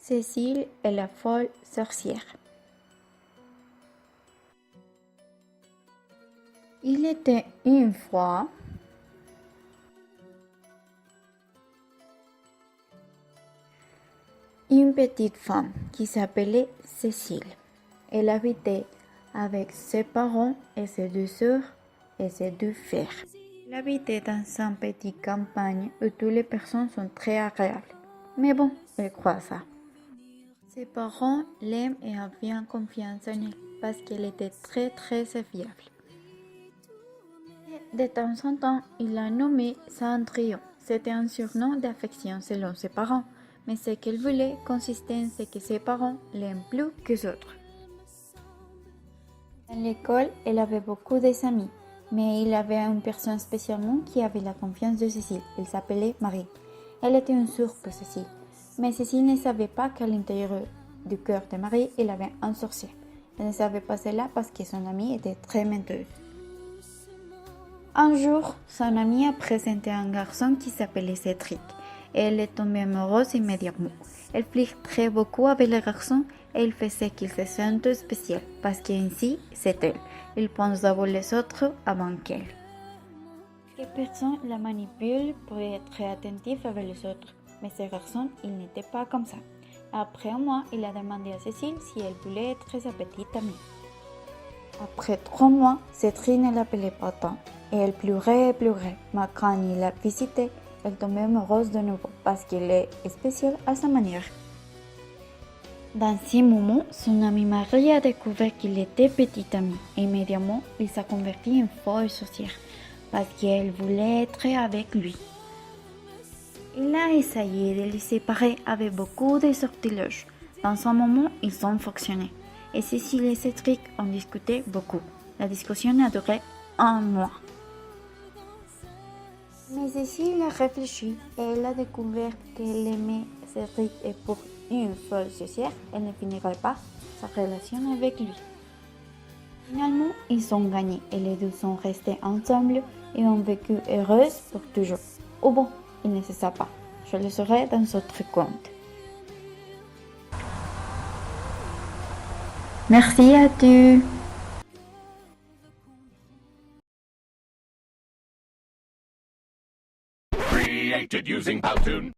Cécile est la folle sorcière. Il était une fois une petite femme qui s'appelait Cécile. Elle habitait avec ses parents et ses deux sœurs et ses deux frères. Elle habitait dans une petite campagne où toutes les personnes sont très agréables. Mais bon, elle croit ça. Ses parents l'aiment et ont bien confiance en elle parce qu'elle était très fiable. Et de temps en temps, il l'a nommée Cendrillon. C'était un surnom d'affection selon ses parents, mais ce qu'elle voulait consistait en ce que ses parents l'aiment plus que les autres. Dans l'école, elle avait beaucoup d'amis, mais il avait une personne spécialement qui avait la confiance de Cécile. Elle s'appelait Marie. Elle était une sourde pour Cécile, mais Cécile ne savait pas qu'à l'intérieur du cœur de Marie, il avait un sorcier. Elle ne savait pas cela parce que son amie était très menteuse. Un jour, son amie a présenté un garçon qui s'appelait Cédric et elle est tombée amoureuse immédiatement. Elle flirtait beaucoup avec le garçon et il faisait qu'il se sente spécial parce qu'ainsi, c'est elle. Il pense d'abord les autres avant qu'elle. Les personnes la manipulent pour être très attentif avec les autres, mais ce garçon, il n'était pas comme ça. Après un mois, il a demandé à Cécile si elle voulait être sa petite amie. Après 3 mois, Cédric ne l'appelait pas tant. Et elle pleurait. Mais quand il la visitait, elle tombait amoureuse de nouveau parce qu'elle est spéciale à sa manière. Dans ce moment, son amie Marie a découvert qu'il était petit ami. Immédiatement, il s'est converti en folle sorcière parce qu'elle voulait être avec lui. Il a essayé de les séparer avec beaucoup de sortilèges. Dans un moment, ils ont fonctionné. Et Cécile et Cédric ont discuté beaucoup. La discussion a duré 1 mois. Mais Cécile a réfléchi et elle a découvert qu'elle aimait Cédric et pour une folle sorcière, elle ne finirait pas sa relation avec lui. Finalement, ils ont gagné et les deux sont restés ensemble et ont vécu heureuses pour toujours. Ou bon, ils ne se savent pas. Je le saurai dans notre conte. Merci à tous. Created using Powtoon.